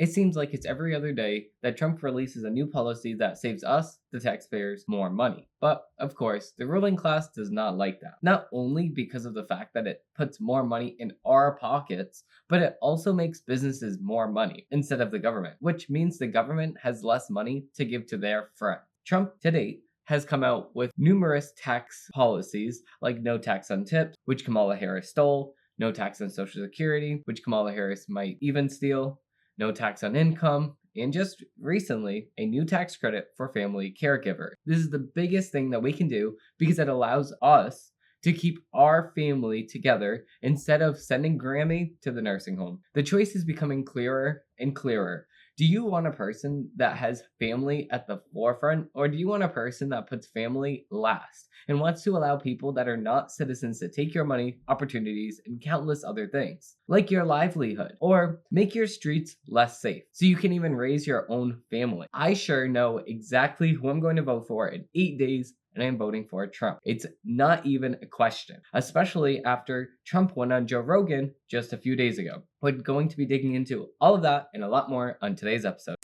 It seems like it's every other day that Trump releases a new policy that saves us, the taxpayers, more money. But, of course, the ruling class does not like that. Not only because of the fact that it puts more money in our pockets, but it also makes businesses more money instead of the government, which means the government has less money to give to their friends. Trump, to date, has come out with numerous tax policies like no tax on tips, which Kamala Harris stole, no tax on Social Security, which Kamala Harris might even steal, no tax on income, and just recently, a new tax credit for family caregivers. This is the biggest thing that we can do because it allows us to keep our family together instead of sending Grammy to the nursing home. The choice is becoming clearer and clearer. Do you want a person that has family at the forefront, or do you want a person that puts family last and wants to allow people that are not citizens to take your money, opportunities, and countless other things, like your livelihood, or make your streets less safe so you can even raise your own family? I sure know exactly who I'm going to vote for in 8 days, and I'm voting for Trump. It's not even a question, especially after Trump went on Joe Rogan just a few days ago. We're going to be digging into all of that and a lot more on today's episode.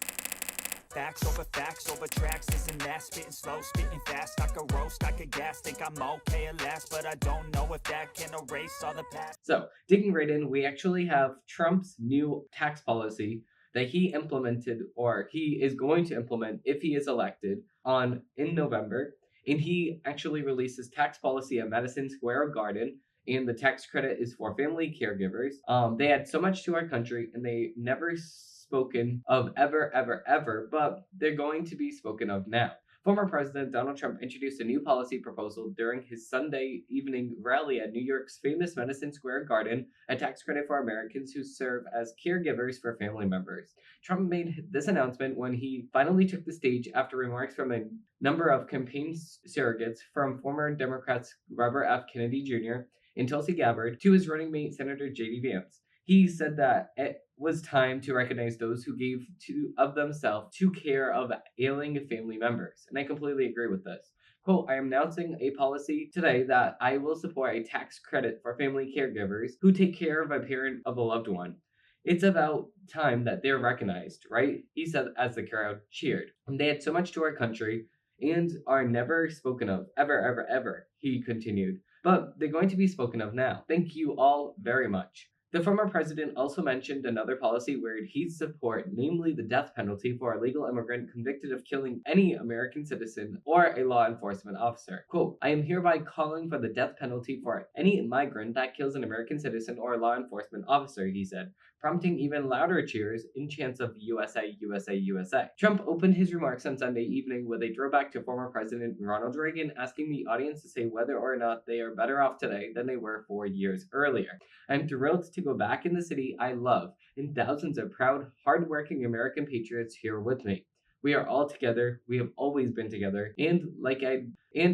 Facts over tracks, isn't that spitting slow, spitting fast, I could roast, I could gas, think I'm okay at last, but I don't know if that can erase all the past. So, digging right in, we actually have Trump's new tax policy that he implemented, or he is going to implement if he is elected in November. And he actually releases tax policy at Madison Square Garden, and the tax credit is for family caregivers. They add so much to our country, and they never spoken of ever, but they're going to be spoken of now. Former President Donald Trump introduced a new policy proposal during his Sunday evening rally at New York's famous Madison Square Garden, a tax credit for Americans who serve as caregivers for family members. Trump made this announcement when he finally took the stage after remarks from a number of campaign surrogates, from former Democrats Robert F. Kennedy Jr. and Tulsi Gabbard to his running mate Senator J.D. Vance. He said that it was time to recognize those who gave of themselves to care of ailing family members. And I completely agree with this. Quote, I am announcing a policy today that I will support a tax credit for family caregivers who take care of a parent of a loved one. It's about time that they're recognized, right? He said as the crowd cheered. And they had so much to our country and are never spoken of, ever, he continued. But they're going to be spoken of now. Thank you all very much. The former president also mentioned another policy where he'd support, namely the death penalty for a legal immigrant convicted of killing any American citizen or a law enforcement officer. Quote, I am hereby calling for the death penalty for any migrant that kills an American citizen or a law enforcement officer, he said, prompting even louder cheers in chants of USA, USA, USA. Trump opened his remarks on Sunday evening with a throwback to former President Ronald Reagan, asking the audience to say whether or not they are better off today than they were 4 years earlier. I'm thrilled to go back in the city I love, and thousands of proud, hardworking American patriots here with me. We are all together. We have always been together. And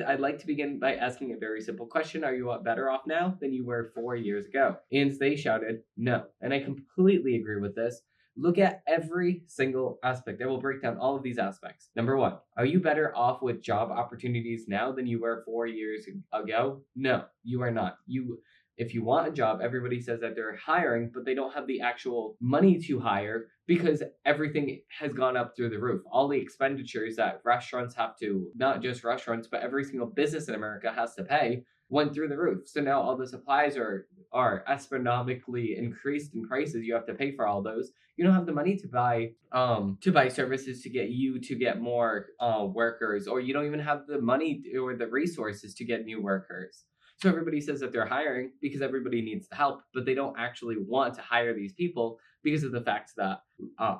I'd like to begin by asking a very simple question. Are you better off now than you were 4 years ago? And they shouted, no. And I completely agree with this. Look at every single aspect. I will break down all of these aspects. Number one, are you better off with job opportunities now than you were 4 years ago? No, you are not. If you want a job, everybody says that they're hiring, but they don't have the actual money to hire because everything has gone up through the roof. All the expenditures that restaurants have to, not just restaurants, but every single business in America has to pay, went through the roof. So now all the supplies are astronomically increased in prices. You have to pay for all those. You don't have the money to buy services to get more workers, or you don't even have the money or the resources to get new workers. So everybody says that they're hiring because everybody needs the help, but they don't actually want to hire these people because of the fact that,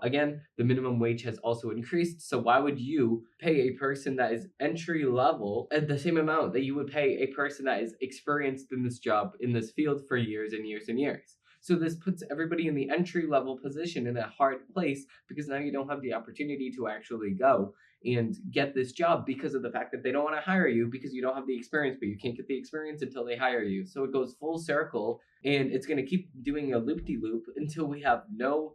again, the minimum wage has also increased. So why would you pay a person that is entry level at the same amount that you would pay a person that is experienced in this job, in this field for years and years and years? So this puts everybody in the entry level position in a hard place because now you don't have the opportunity to actually go and get this job because of the fact that they don't want to hire you because you don't have the experience, but you can't get the experience until they hire you. So it goes full circle, and it's going to keep doing a loop-de-loop until we have no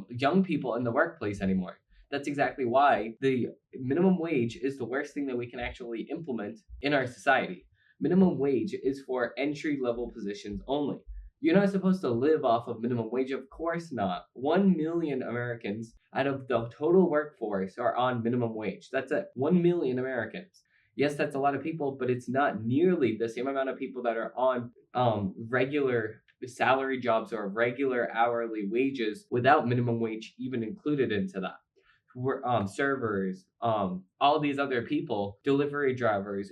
young people in the workplace anymore. That's exactly why the minimum wage is the worst thing that we can actually implement in our society. Minimum wage is for entry-level positions only. You're not supposed to live off of minimum wage. Of course not. 1 million Americans out of the total workforce are on minimum wage. That's it. 1 million Americans. Yes, that's a lot of people, but it's not nearly the same amount of people that are on regular salary jobs or regular hourly wages without minimum wage even included into that. Servers, all these other people, delivery drivers,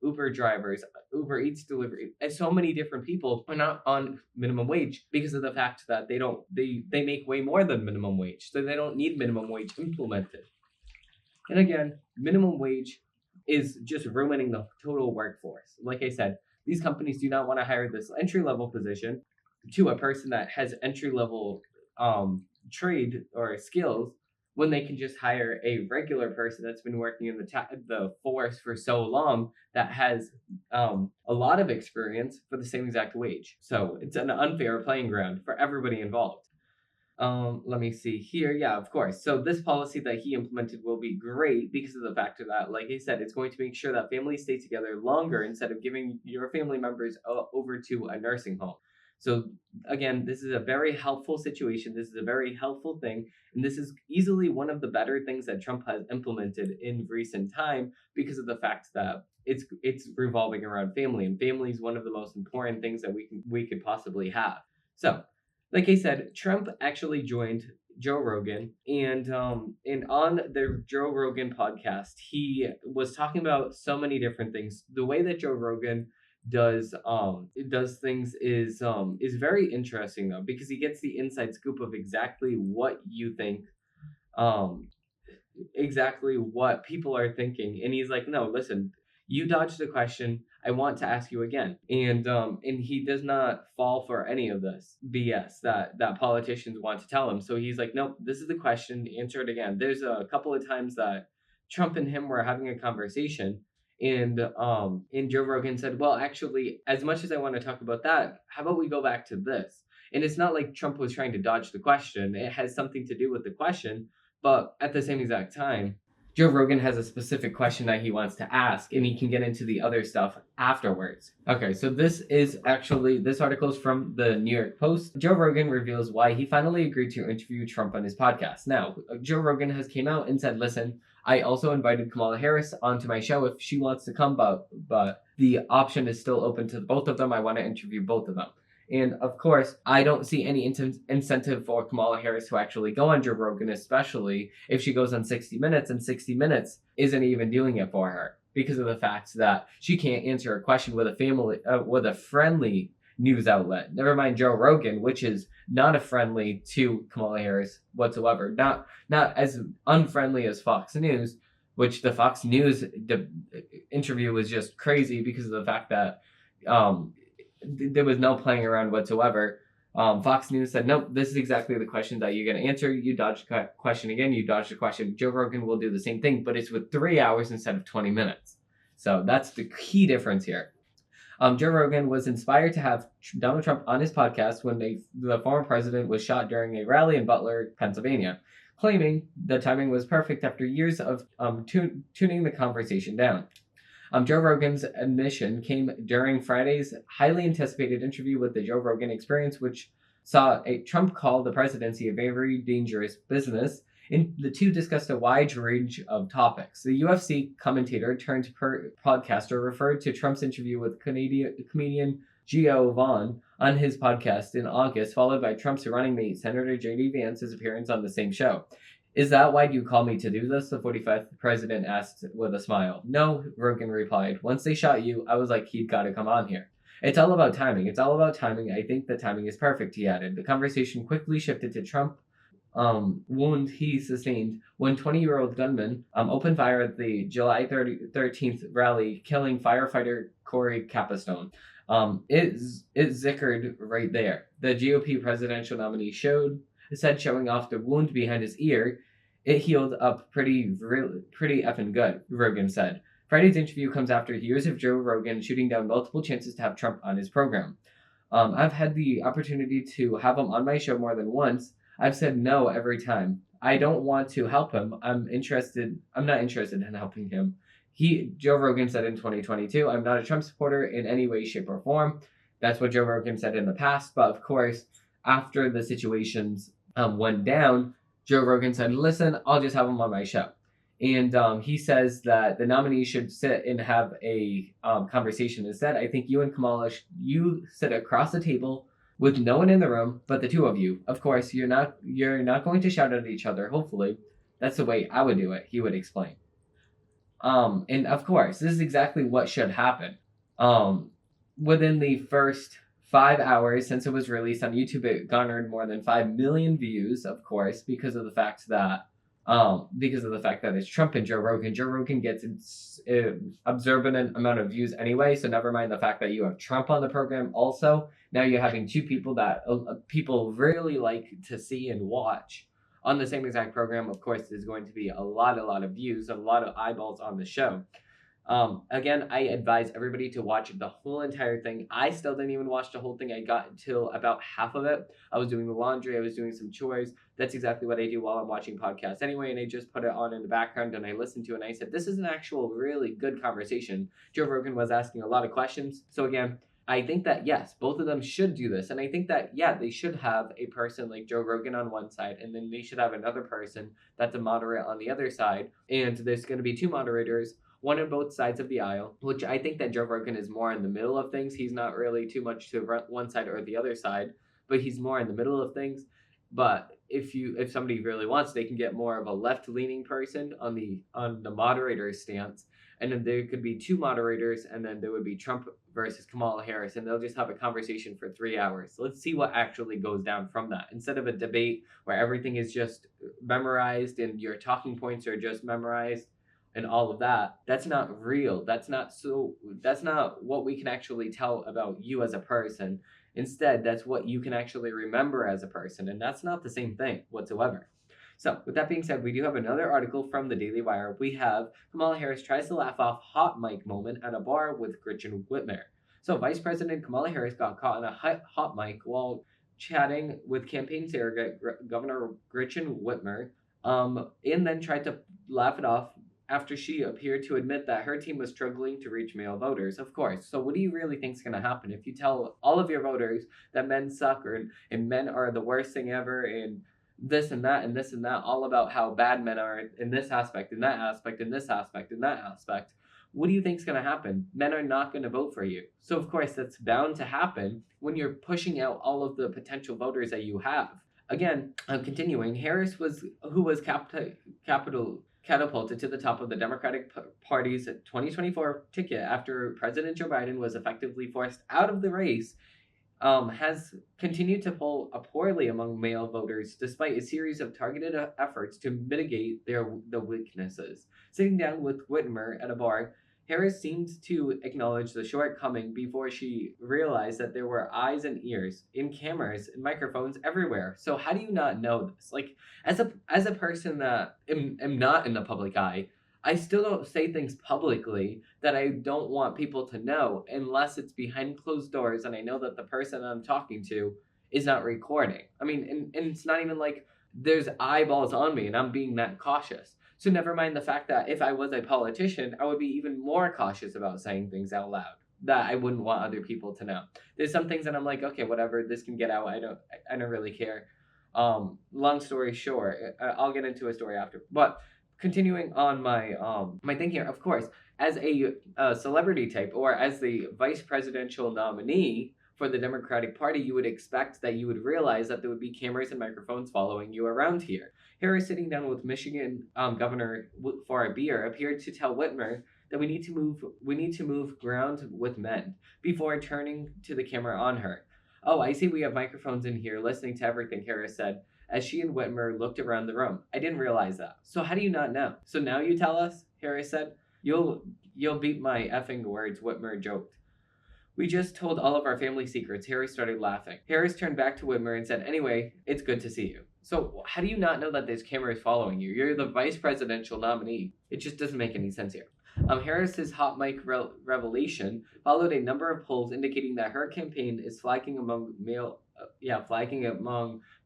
Uber drivers, Uber Eats delivery, and so many different people are not on minimum wage because of the fact that they make way more than minimum wage, so they don't need minimum wage implemented. And again, minimum wage is just ruining the total workforce. Like I said, these companies do not want to hire this entry level position to a person that has entry level trade or skills when they can just hire a regular person that's been working in the force for so long that has a lot of experience for the same exact wage. So it's an unfair playing ground for everybody involved. Let me see here. Yeah, of course. So this policy that he implemented will be great because of the fact that, like I said, it's going to make sure that families stay together longer instead of giving your family members over to a nursing home. So again, this is a very helpful situation. This is a very helpful thing. And this is easily one of the better things that Trump has implemented in recent time because of the fact that it's revolving around family, and family is one of the most important things that we could possibly have. So, like I said, Trump actually joined Joe Rogan, and on the Joe Rogan podcast, he was talking about so many different things. The way that Joe Rogan does things is very interesting though, because he gets the inside scoop of exactly what you think, exactly what people are thinking, and he's like, no, listen, you dodged the question, I want to ask you again. And he does not fall for any of this BS that politicians want to tell him. So he's like, nope, this is the question, answer it again. There's a couple of times that Trump and him were having a conversation, and Joe Rogan said, well, actually, as much as I want to talk about that, how about we go back to this? And it's not like Trump was trying to dodge the question. It has something to do with the question, but at the same exact time, Joe Rogan has a specific question that he wants to ask, and he can get into the other stuff afterwards. Okay, so this article is from the New York Post. Joe Rogan reveals why he finally agreed to interview Trump on his podcast. Now, Joe Rogan has came out and said, listen, I also invited Kamala Harris onto my show if she wants to come, but the option is still open to both of them. I want to interview both of them. And of course, I don't see any incentive for Kamala Harris to actually go on Joe Rogan, especially if she goes on 60 Minutes, and 60 Minutes isn't even doing it for her because of the fact that she can't answer a question with a friendly news outlet. Never mind Joe Rogan, which is not a friendly to Kamala Harris whatsoever. Not as unfriendly as Fox News, which the Fox News interview was just crazy because of the fact that there was no playing around whatsoever. Fox News said, nope, this is exactly the question that you're going to answer. You dodged the question again. You dodged the question. Joe Rogan will do the same thing, but it's with 3 hours instead of 20 minutes. So that's the key difference here. Joe Rogan was inspired to have Donald Trump on his podcast when the former president was shot during a rally in Butler, Pennsylvania, claiming the timing was perfect after years of tuning the conversation down. Joe Rogan's admission came during Friday's highly anticipated interview with the Joe Rogan Experience, which saw Trump call the presidency a very dangerous business, and the two discussed a wide range of topics. The UFC commentator turned podcaster referred to Trump's interview with comedian Gio Vaughn on his podcast in August, followed by Trump's running mate, Senator J.D. Vance's appearance on the same show. Is that why you call me to do this? The 45th president asked with a smile. No, Rogan replied. Once they shot you, I was like, he'd got to come on here. It's all about timing. It's all about timing. I think the timing is perfect, he added. The conversation quickly shifted to Trump wound he sustained when 20-year-old gunman opened fire at the July 13th rally, killing firefighter Corey Capistone. It zickered right there. The GOP presidential nominee said showing off the wound behind his ear, it healed up pretty effing good, Rogan said. Friday's interview comes after years of Joe Rogan shooting down multiple chances to have Trump on his program. I've had the opportunity to have him on my show more than once. I've said no every time. I don't want to help him. I'm not interested in helping him. Joe Rogan said in 2022, I'm not a Trump supporter in any way, shape, or form. That's what Joe Rogan said in the past. But of course, after the situations went down, Joe Rogan said, listen, I'll just have him on my show. And he says that the nominee should sit and have a conversation instead. I think you and Kamala, you sit across the table with no one in the room but the two of you. Of course, you're not going to shout at each other. Hopefully, that's the way I would do it. He would explain. And of course, this is exactly what should happen. Within the first 5 hours since it was released on YouTube, it garnered more than 5 million views. Of course, because of the fact that it's Trump and Joe Rogan. Joe Rogan gets an observant amount of views anyway, so never mind the fact that you have Trump on the program also. Now you're having two people that people really like to see and watch on the same exact program. Of course, there's going to be a lot of views, a lot of eyeballs on the show. Again, I advise everybody to watch the whole entire thing. I still didn't even watch the whole thing. I got until about half of it. I was doing the laundry. I was doing some chores. That's exactly what I do while I'm watching podcasts anyway. And I just put it on in the background and I listened to it and I said, this is an actual really good conversation. Joe Rogan was asking a lot of questions. So again, I think that, yes, both of them should do this. And I think that, yeah, they should have a person like Joe Rogan on one side, and then they should have another person that's a moderate on the other side. And there's going to be two moderators, one on both sides of the aisle, which I think that Joe Rogan is more in the middle of things. He's not really too much to one side or the other side, but he's more in the middle of things. But if somebody really wants, they can get more of a left-leaning person on the moderator's stance. And then there could be two moderators, and then there would be Trump versus Kamala Harris, and they'll just have a conversation for 3 hours. Let's see what actually goes down from that. Instead of a debate where everything is just memorized and your talking points are just memorized and all of that, that's not real. That's not what we can actually tell about you as a person. Instead, that's what you can actually remember as a person, and that's not the same thing whatsoever. So, with that being said, we do have another article from the Daily Wire. We have Kamala Harris tries to laugh off hot mic moment at a bar with Gretchen Whitmer. So, Vice President Kamala Harris got caught on a hot mic while chatting with campaign surrogate Governor Gretchen Whitmer, and then tried to laugh it off after she appeared to admit that her team was struggling to reach male voters. Of course. So what do you really think is going to happen if you tell all of your voters that men suck and men are the worst thing ever and this and that and this and that, all about how bad men are in this aspect, in that aspect, in this aspect, in that aspect? What do you think is going to happen? Men are not going to vote for you. So of course that's bound to happen when you're pushing out all of the potential voters that you have. Again, continuing, Harris who was catapulted to the top of the Democratic Party's 2024 ticket after President Joe Biden was effectively forced out of the race, has continued to poll poorly among male voters despite a series of targeted efforts to mitigate the weaknesses. Sitting down with Whitmer at a bar, Harris seemed to acknowledge the shortcoming before she realized that there were eyes and ears, and cameras and microphones everywhere. So how do you not know this? Like, as a person that am not in the public eye, I still don't say things publicly that I don't want people to know unless it's behind closed doors and I know that the person I'm talking to is not recording. I mean, and it's not even like there's eyeballs on me and I'm being that cautious. So never mind the fact that if I was a politician, I would be even more cautious about saying things out loud that I wouldn't want other people to know. There's some things that I'm like, okay, whatever, this can get out. I don't really care. Long story short, I'll get into a story after. But continuing on my thing here, of course, as a celebrity type or as the vice presidential nominee for the Democratic Party, you would expect that you would realize that there would be cameras and microphones following you around here. Harris, sitting down with Michigan governor for a beer, appeared to tell Whitmer that we need to move ground with men before turning to the camera on her. Oh, I see we have microphones in here listening to everything, Harris said, as she and Whitmer looked around the room. I didn't realize that. So how do you not know? So now you tell us, Harris said. You'll beat my effing words, Whitmer joked. We just told all of our family secrets. Harris started laughing. Harris turned back to Whitmer and said, anyway, it's good to see you. So how do you not know that there's cameras following you? You're the vice presidential nominee. It just doesn't make any sense here. Harris's hot mic revelation followed a number of polls indicating that her campaign is flagging among male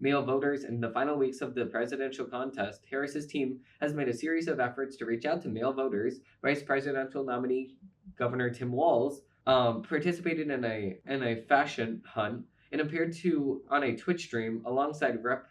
voters. In the final weeks of the presidential contest, Harris's team has made a series of efforts to reach out to male voters. Vice presidential nominee Governor Tim Walz participated in a fashion hunt and appeared to on a Twitch stream alongside Rep.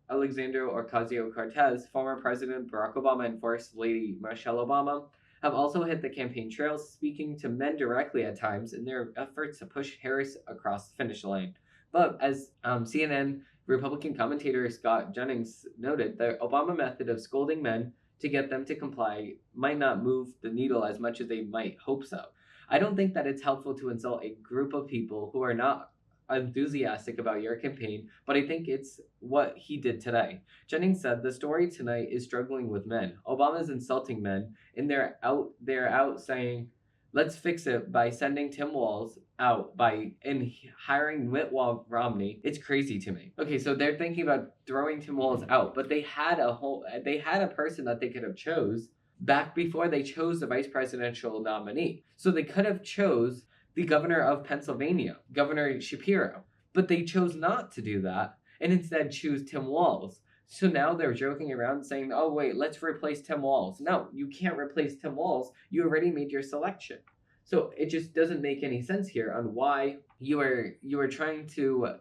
Alexandria Ocasio-Cortez, former President Barack Obama, and First Lady Michelle Obama have also hit the campaign trails, speaking to men directly at times in their efforts to push Harris across the finish line. But as CNN Republican commentator Scott Jennings noted, the Obama method of scolding men to get them to comply might not move the needle as much as they might hope so. I don't think that it's helpful to insult a group of people who are not enthusiastic about your campaign, but I think it's what he did today. Jennings said the story tonight is struggling with men. Obama's insulting men, and they're out saying, let's fix it by sending Tim Walz out by and hiring Mitt Romney. It's crazy to me. Okay, so they're thinking about throwing Tim Walz out, but they had a person that they could have chose back before they chose the vice presidential nominee. So they could have chose the governor of Pennsylvania, Governor Shapiro, but they chose not to do that and instead choose Tim Walz. So now they're joking around saying, oh, wait, let's replace Tim Walz. No, you can't replace Tim Walz. You already made your selection. So it just doesn't make any sense here on why you are trying to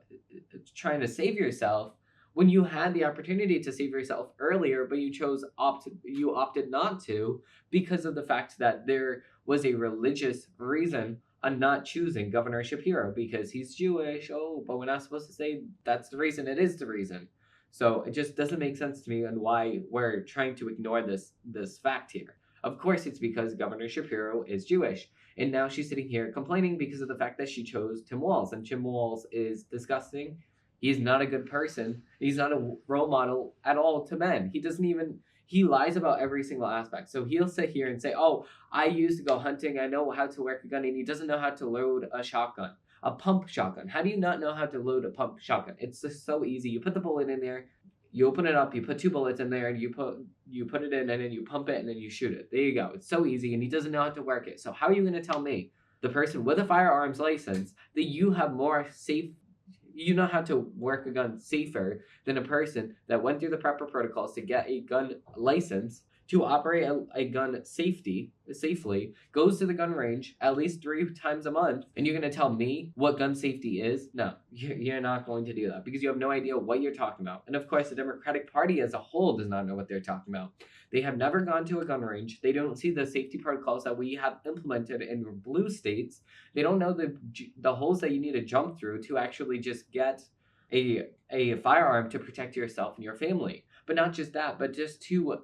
save yourself when you had the opportunity to save yourself earlier, but you opted not to because of the fact that there was a religious reason on not choosing Governor Shapiro because he's Jewish. Oh, but we're not supposed to say that's the reason. It is the reason. So it just doesn't make sense to me on why we're trying to ignore this fact here. Of course, it's because Governor Shapiro is Jewish. And now she's sitting here complaining because of the fact that she chose Tim Walz. And Tim Walz is disgusting. He's not a good person. He's not a role model at all to men. He lies about every single aspect. So he'll sit here and say, oh, I used to go hunting. I know how to work a gun. And he doesn't know how to load a shotgun, a pump shotgun. How do you not know how to load a pump shotgun? It's just so easy. You put the bullet in there. You open it up, you put 2 bullets in there, and you put it in, and then you pump it, and then you shoot it. There you go. It's so easy, and he doesn't know how to work it. So how are you going to tell me, the person with a firearms license, that you know how to work a gun safer than a person that went through the proper protocols to get a gun license to operate a gun safely, goes to the gun range at least 3 times a month, and you're going to tell me what gun safety is? No, you're not going to do that because you have no idea what you're talking about. And of course, the Democratic Party as a whole does not know what they're talking about. They have never gone to a gun range. They don't see the safety protocols that we have implemented in blue states. They don't know the holes that you need to jump through to actually just get a firearm to protect yourself and your family. But not just that, but just to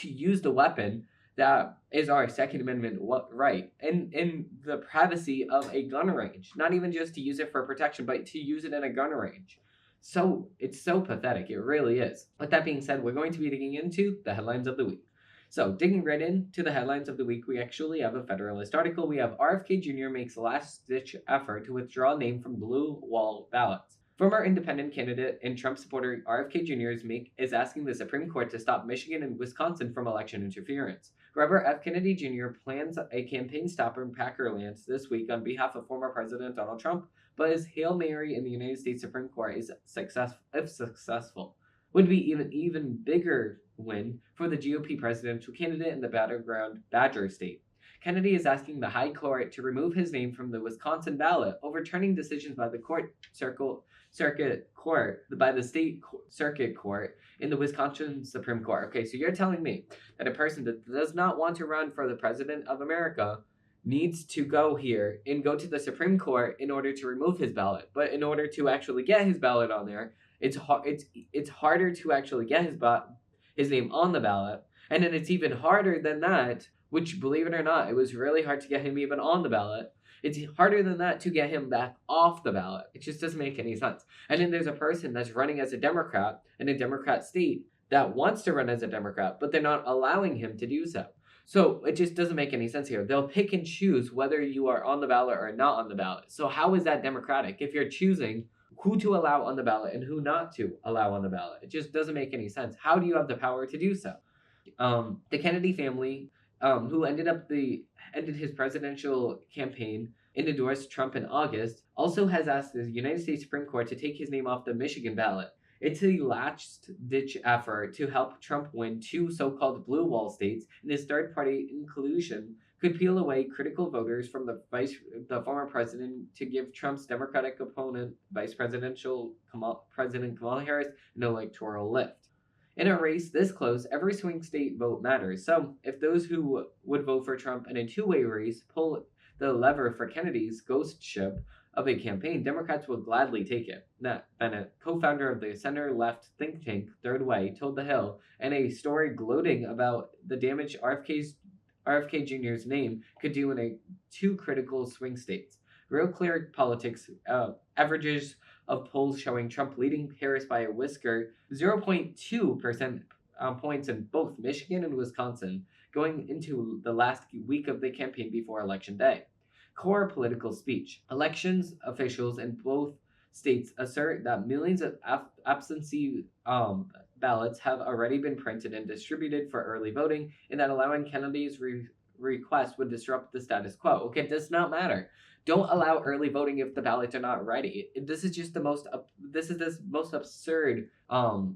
use the weapon that is our Second Amendment right in the privacy of a gun range. Not even just to use it for protection, but to use it in a gun range. So it's so pathetic. It really is. With that being said, we're going to be digging into the headlines of the week. So digging right into the headlines of the week, we actually have a Federalist article. We have RFK Jr. makes last-ditch effort to withdraw name from blue wall ballots. Former independent candidate and Trump supporter RFK Jr. is asking the Supreme Court to stop Michigan and Wisconsin from election interference. Robert F. Kennedy Jr. plans a campaign stop in Packerland this week on behalf of former President Donald Trump, but his Hail Mary in the United States Supreme Court is successful, would be even bigger win for the GOP presidential candidate in the battleground Badger State. Kennedy is asking the High Court to remove his name from the Wisconsin ballot, overturning decisions by the state circuit court in the Wisconsin Supreme Court. Okay, so you're telling me that a person that does not want to run for the president of America needs to go here and go to the Supreme Court in order to remove his ballot. But in order to actually get his ballot on there, it's harder to actually get his name on the ballot. And then it's even harder than that, which, believe it or not, it was really hard to get him even on the ballot. It's harder than that to get him back off the ballot. It just doesn't make any sense. And then there's a person that's running as a Democrat in a Democrat state that wants to run as a Democrat, but they're not allowing him to do so. So it just doesn't make any sense here. They'll pick and choose whether you are on the ballot or not on the ballot. So how is that democratic if you're choosing who to allow on the ballot and who not to allow on the ballot? It just doesn't make any sense. How do you have the power to do so? The Kennedy family, who ended his presidential campaign and endorsed Trump in August, also has asked the United States Supreme Court to take his name off the Michigan ballot. It's a last-ditch effort to help Trump win 2 so-called blue wall states in his third-party inclusion could peel away critical voters from the former president to give Trump's Democratic opponent, President Kamala Harris, an electoral lift. In a race this close, every swing state vote matters. So, if those who would vote for Trump in a two-way race pull the lever for Kennedy's ghostship of a campaign, Democrats will gladly take it. Nat Bennett, co-founder of the center-left think tank Third Way, told The Hill in a story gloating about the damage RFK Jr.'s name could do in two critical swing states. Real Clear Politics averages of polls showing Trump leading Harris by a whisker, 0.2% points in both Michigan and Wisconsin, going into the last week of the campaign before Election Day. Core political speech. Elections officials in both states assert that millions of absentee ballots have already been printed and distributed for early voting, and that allowing Kennedy's request would disrupt the status quo. Okay, it does not matter. Don't allow early voting if the ballots are not ready. This is just the most absurd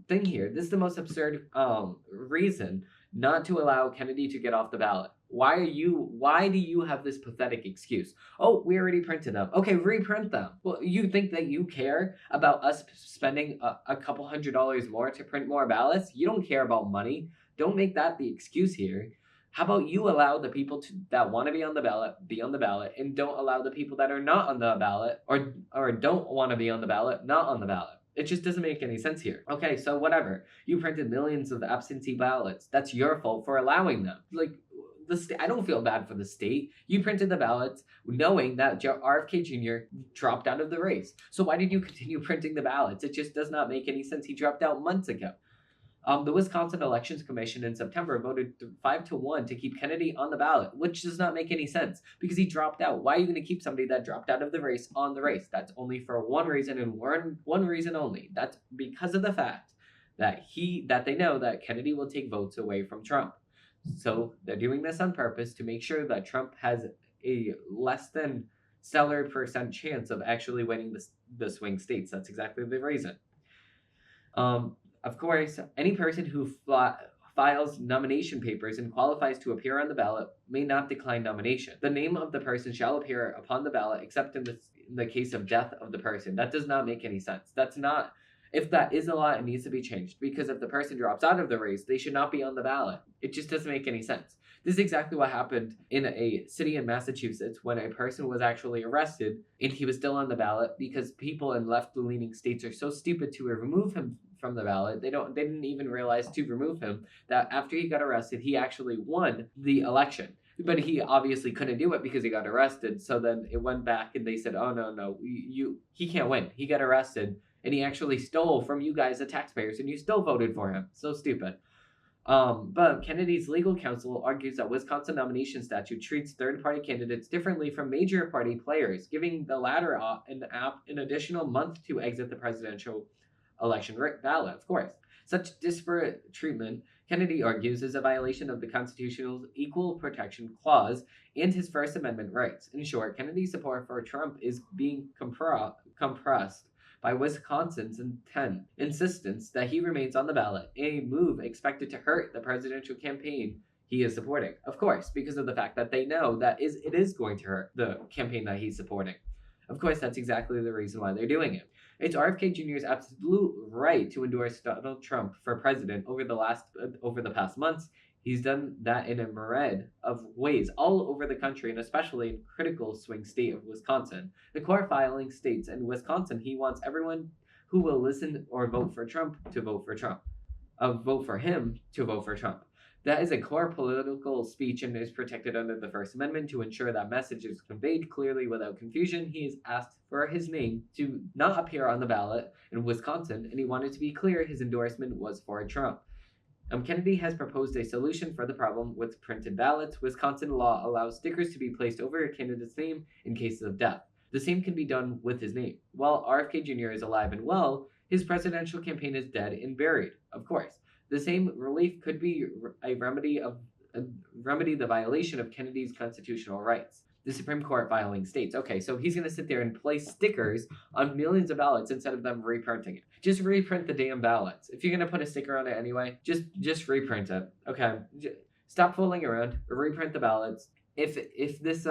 thing here. This is the most absurd reason not to allow Kennedy to get off the ballot. Why do you have this pathetic excuse? Oh, we already printed them. Okay, reprint them. Well, you think that you care about us spending a couple $100 more to print more ballots? You don't care about money. Don't make that the excuse here. How about you allow the people that want to be on the ballot, and don't allow the people that are not on the ballot or don't want to be on the ballot not on the ballot? It just doesn't make any sense here. Okay, so whatever. You printed millions of absentee ballots. That's your fault for allowing them. I don't feel bad for the state. You printed the ballots knowing that RFK Jr. dropped out of the race. So why did you continue printing the ballots? It just does not make any sense. He dropped out months ago. The Wisconsin Elections Commission in September voted 5-1 to keep Kennedy on the ballot, which does not make any sense because he dropped out. Why are you going to keep somebody that dropped out of the race on the race? That's only for one reason and one reason only. That's because of the fact that they know that Kennedy will take votes away from Trump. So they're doing this on purpose to make sure that Trump has a less than stellar % chance of actually winning the swing states. That's exactly the reason. Of course, any person who files nomination papers and qualifies to appear on the ballot may not decline nomination. The name of the person shall appear upon the ballot except in the case of death of the person. That does not make any sense. If that is a law, it needs to be changed, because if the person drops out of the race, they should not be on the ballot. It just doesn't make any sense. This is exactly what happened in a city in Massachusetts when a person was actually arrested and he was still on the ballot because people in left-leaning states are so stupid to remove him from the ballot. They didn't even realize to remove him that after he got arrested, he actually won the election. But he obviously couldn't do it because he got arrested. So then it went back and they said, oh, no, he can't win. He got arrested and he actually stole from you guys, the taxpayers, and you still voted for him. So stupid. But Kennedy's legal counsel argues that Wisconsin nomination statute treats third-party candidates differently from major party players, giving the latter an additional month to exit the presidential election ballot, of course. Such disparate treatment, Kennedy argues, is a violation of the Constitution's Equal Protection Clause and his First Amendment rights. In short, Kennedy's support for Trump is being compressed by Wisconsin's insistence that he remains on the ballot, a move expected to hurt the presidential campaign he is supporting. Of course, because of the fact that they know that it is going to hurt the campaign that he's supporting. Of course, that's exactly the reason why they're doing it. It's RFK Jr.'s absolute right to endorse Donald Trump for president over the past months. He's done that in a myriad of ways all over the country, and especially in critical swing state of Wisconsin. The core filing states in Wisconsin he wants everyone who will listen or vote for Trump to vote for Trump. Vote for him to vote for Trump. That is a core political speech and is protected under the First Amendment. To ensure that message is conveyed clearly without confusion, he has asked for his name to not appear on the ballot in Wisconsin, and he wanted to be clear his endorsement was for Trump. Kennedy has proposed a solution for the problem with printed ballots. Wisconsin law allows stickers to be placed over a candidate's name in cases of death. The same can be done with his name. While RFK Jr. is alive and well, his presidential campaign is dead and buried, of course. The same relief could be a remedy the violation of Kennedy's constitutional rights. The Supreme Court filing states. Okay, so he's going to sit there and place stickers on millions of ballots instead of them reprinting it. Just reprint the damn ballots. If you're going to put a sticker on it anyway, just reprint it. Okay, stop fooling around. Reprint the ballots. if this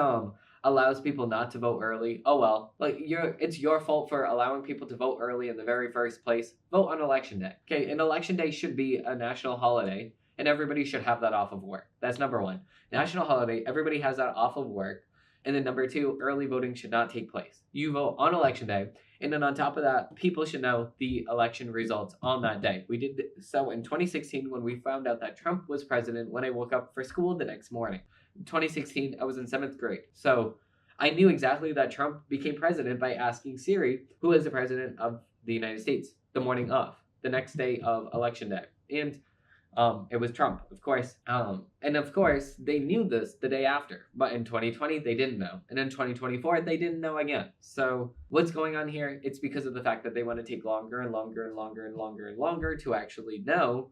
allows people not to vote early, oh well, like it's your fault for allowing people to vote early in the very first place. Vote on election day. Okay, an election day should be a national holiday, and everybody should have that off of work. That's number one. National holiday, everybody has that off of work. And then number two, early voting should not take place. You vote on election day, and then on top of that, people should know the election results on that day. We did so in 2016 when we found out that Trump was president when I woke up for school the next morning. 2016, I was in 7th grade. So I knew exactly that Trump became president by asking Siri, who is the president of the United States, the morning of, the next day of election day. And it was Trump, of course. And of course, they knew this the day after. But in 2020, they didn't know. And in 2024, they didn't know again. So what's going on here? It's because of the fact that they want to take longer and longer and longer and longer and longer to actually know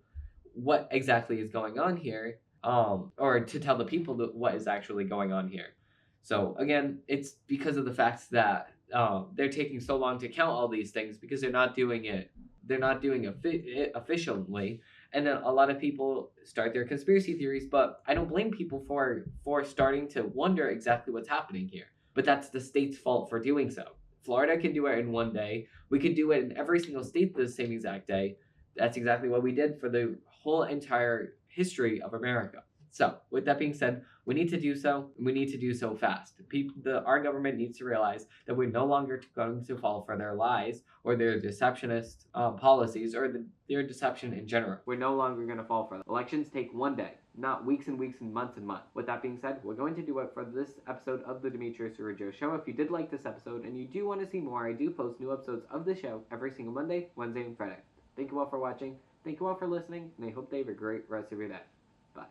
what exactly is going on here, or to tell the people what is actually going on here. So again, it's because of the fact that they're taking so long to count all these things because they're not doing it. They're not doing it efficiently, and then a lot of people start their conspiracy theories. But I don't blame people for starting to wonder exactly what's happening here. But that's the state's fault for doing so. Florida can do it in one day. We could do it in every single state the same exact day. That's exactly what we did for the whole entire history of America. So, with that being said, we need to do so. We need to do so fast. Our government needs to realize that we're no longer going to fall for their lies or their deceptionist policies or their deception in general. We're no longer going to fall for them. Elections take one day, not weeks and weeks and months and months. With that being said, we're going to do it for this episode of the Demetrius Urijo Show. If you did like this episode and you do want to see more, I do post new episodes of the show every single Monday, Wednesday, and Friday. Thank you all for watching. Thank you all for listening, and I hope they have a great rest of your day. Bye.